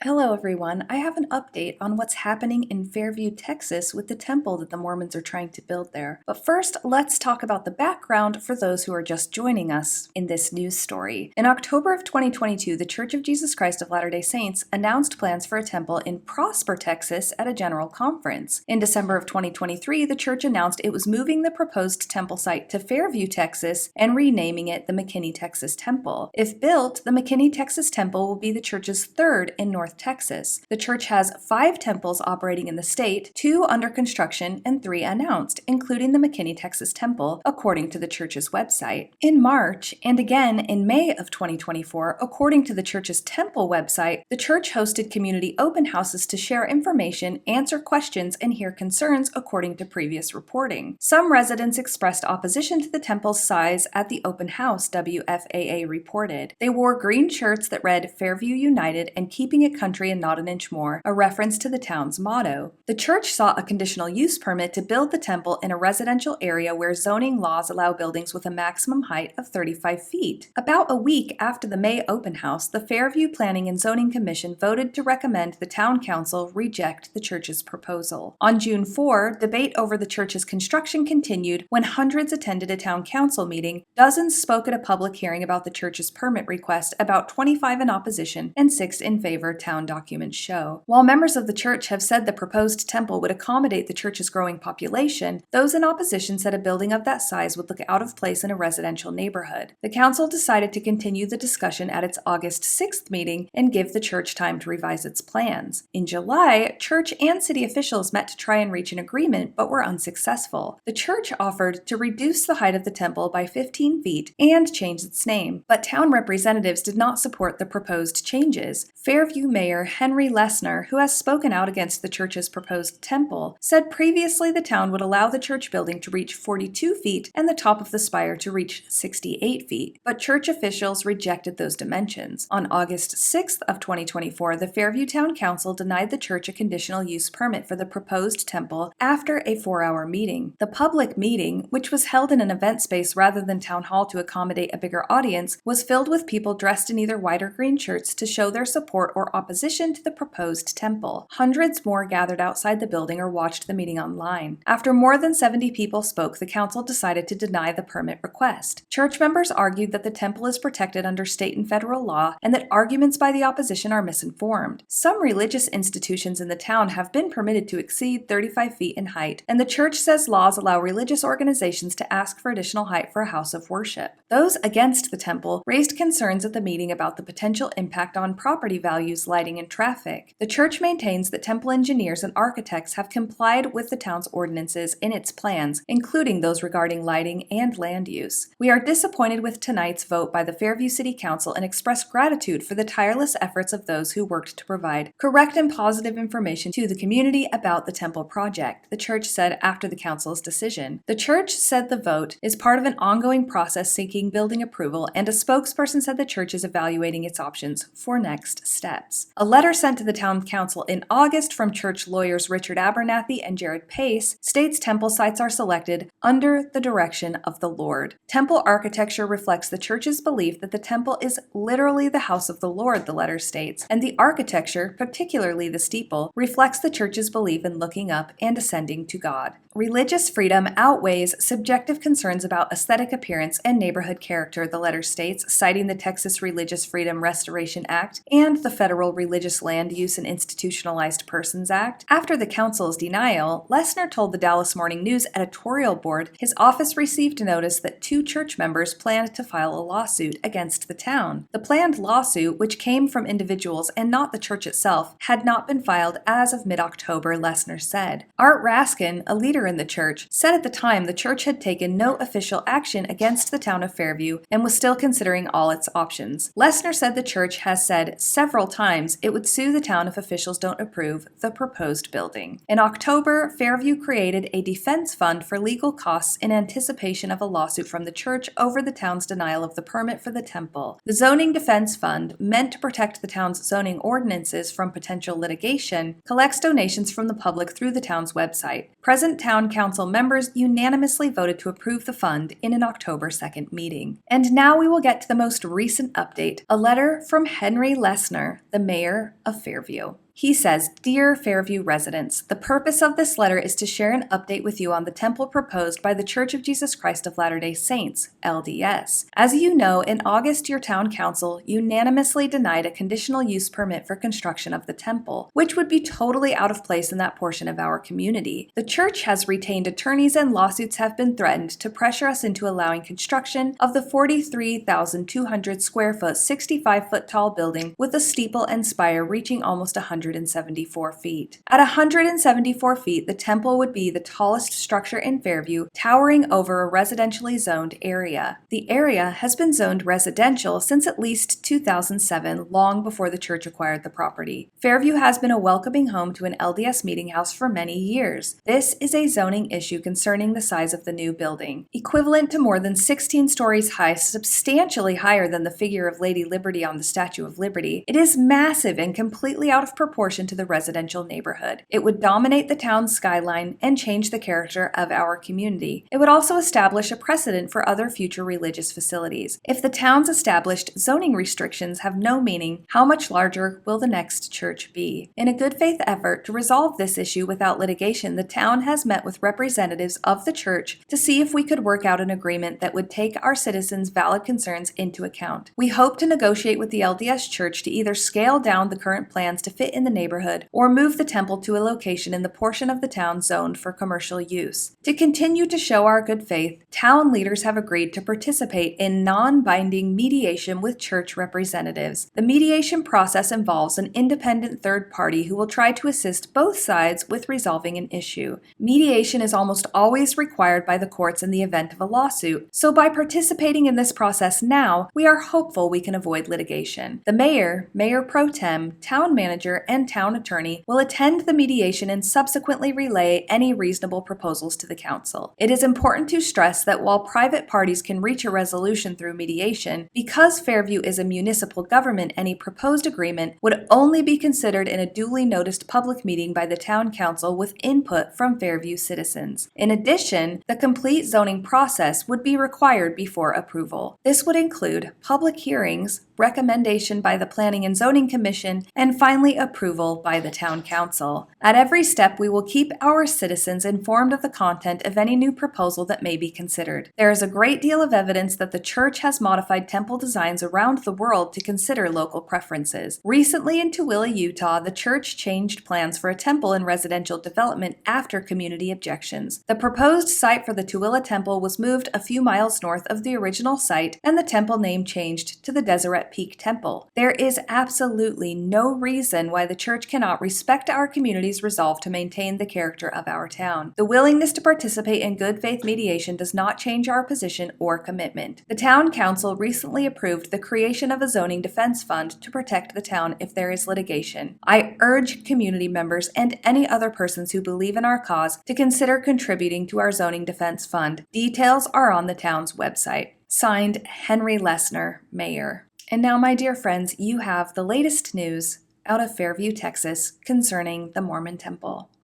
Hello, everyone. I have an update on what's happening in Fairview, Texas with the temple that the Mormons are trying to build there. But first, let's talk about the background for those who are just joining us in this news story. In October of 2022, the Church of Jesus Christ of Latter-day Saints announced plans for a temple in Prosper, Texas at a general conference. In December of 2023, the church announced it was moving the proposed temple site to Fairview, Texas, and renaming it the McKinney, Texas Temple. If built, the McKinney, Texas Temple will be the church's third in North Texas. The church has 5 temples operating in the state, 2 under construction, and 3 announced, including the McKinney, Texas Temple, according to the church's website. In March, and again in May of 2024, according to the church's temple website, the church hosted community open houses to share information, answer questions, and hear concerns, according to previous reporting. Some residents expressed opposition to the temple's size at the open house, WFAA reported. They wore green shirts that read Fairview United and Keeping It Country and Not an Inch More, a reference to the town's motto. The church sought a conditional use permit to build the temple in a residential area where zoning laws allow buildings with a maximum height of 35 feet. About a week after the May open house, the Fairview Planning and Zoning Commission voted to recommend the town council reject the church's proposal. On June 4, debate over the church's construction continued when hundreds attended a town council meeting, dozens spoke at a public hearing about the church's permit request, about 25 in opposition, and 6 in favor, town documents show. While members of the church have said the proposed temple would accommodate the church's growing population, those in opposition said a building of that size would look out of place in a residential neighborhood. The council decided to continue the discussion at its August 6th meeting and give the church time to revise its plans. In July, church and city officials met to try and reach an agreement but were unsuccessful. The church offered to reduce the height of the temple by 15 feet and change its name, but town representatives did not support the proposed changes. Fairview Mayor Henry Lessner, who has spoken out against the church's proposed temple, said previously the town would allow the church building to reach 42 feet and the top of the spire to reach 68 feet, but church officials rejected those dimensions. On August 6th of 2024, the Fairview Town Council denied the church a conditional use permit for the proposed temple after a 4-hour meeting. The public meeting, which was held in an event space rather than town hall to accommodate a bigger audience, was filled with people dressed in either white or green shirts to show their support or opposition to the proposed temple. Hundreds more gathered outside the building or watched the meeting online. After more than 70 people spoke, the council decided to deny the permit request. Church members argued that the temple is protected under state and federal law and that arguments by the opposition are misinformed. Some religious institutions in the town have been permitted to exceed 35 feet in height, and the church says laws allow religious organizations to ask for additional height for a house of worship. Those against the temple raised concerns at the meeting about the potential impact on property values, lighting, and traffic. The church maintains that temple engineers and architects have complied with the town's ordinances in its plans, including those regarding lighting and land use. We are disappointed with tonight's vote by the Fairview City Council and express gratitude for the tireless efforts of those who worked to provide correct and positive information to the community about the temple project, the church said after the council's decision. The church said the vote is part of an ongoing process seeking building approval, and a spokesperson said the church is evaluating its options for next steps. A letter sent to the town council in August from church lawyers Richard Abernathy and Jared Pace states temple sites are selected under the direction of the Lord. Temple architecture reflects the church's belief that the temple is literally the house of the Lord, the letter states, and the architecture, particularly the steeple, reflects the church's belief in looking up and ascending to God. Religious freedom outweighs subjective concerns about aesthetic appearance and neighborhood character, the letter states, citing the Texas Religious Freedom Restoration Act and the Federal Religious Land Use and Institutionalized Persons Act. After the council's denial, Lessner told the Dallas Morning News editorial board his office received notice that 2 church members planned to file a lawsuit against the town. The planned lawsuit, which came from individuals and not the church itself, had not been filed as of mid-October, Lessner said. Art Raskin, a leader in the church, said at the time the church had taken no official action against the town of Fairview and was still considering all its options. Lessner said the church has said several times it would sue the town if officials don't approve the proposed building. In October, Fairview created a defense fund for legal costs in anticipation of a lawsuit from the church over the town's denial of the permit for the temple. The Zoning Defense Fund, meant to protect the town's zoning ordinances from potential litigation, collects donations from the public through the town's website. Present town council members unanimously voted to approve the fund in an October 2nd meeting. And now we will get to the most recent update, a letter from Henry Lessner, the mayor of Fairview. He says, "Dear Fairview residents, the purpose of this letter is to share an update with you on the temple proposed by the Church of Jesus Christ of Latter-day Saints, LDS. As you know, in August, your town council unanimously denied a conditional use permit for construction of the temple, which would be totally out of place in that portion of our community. The church has retained attorneys and lawsuits have been threatened to pressure us into allowing construction of the 43,200 square foot, 65-foot tall building with a steeple and spire reaching almost 174 feet. At 174 feet, the temple would be the tallest structure in Fairview, towering over a residentially zoned area. The area has been zoned residential since at least 2007, long before the church acquired the property. Fairview has been a welcoming home to an LDS meeting house for many years. This is a zoning issue concerning the size of the new building. Equivalent to more than 16 stories high, substantially higher than the figure of Lady Liberty on the Statue of Liberty, it is massive and completely out of proportion to the residential neighborhood. It would dominate the town's skyline and change the character of our community. It would also establish a precedent for other future religious facilities. If the town's established zoning restrictions have no meaning, how much larger will the next church be? In a good faith effort to resolve this issue without litigation, the town has met with representatives of the church to see if we could work out an agreement that would take our citizens' valid concerns into account. We hope to negotiate with the LDS Church to either scale down the current plans to fit in the neighborhood or move the temple to a location in the portion of the town zoned for commercial use. To continue to show our good faith, town leaders have agreed to participate in non-binding mediation with church representatives. The mediation process involves an independent third party who will try to assist both sides with resolving an issue. Mediation is almost always required by the courts in the event of a lawsuit, so by participating in this process now, we are hopeful we can avoid litigation. The mayor, mayor pro tem, town manager, and town attorney will attend the mediation and subsequently relay any reasonable proposals to the council. It is important to stress that while private parties can reach a resolution through mediation, because Fairview is a municipal government, any proposed agreement would only be considered in a duly noticed public meeting by the town council with input from Fairview citizens. In addition, the complete zoning process would be required before approval. This would include public hearings, recommendation by the Planning and Zoning Commission, and finally approval by the Town Council. At every step, we will keep our citizens informed of the content of any new proposal that may be considered. There is a great deal of evidence that the church has modified temple designs around the world to consider local preferences. Recently in Tooele, Utah, the church changed plans for a temple in residential development after community objections. The proposed site for the Tooele Temple was moved a few miles north of the original site, and the temple name changed to the Deseret Peak Temple. There is absolutely no reason why the church cannot respect our community's resolve to maintain the character of our town. The willingness to participate in good faith mediation does not change our position or commitment. The town council recently approved the creation of a zoning defense fund to protect the town if there is litigation. I urge community members and any other persons who believe in our cause to consider contributing to our zoning defense fund. Details are on the town's website. Signed, Henry Lessner, Mayor. And now, my dear friends, you have the latest news out of Fairview, Texas concerning the Mormon temple.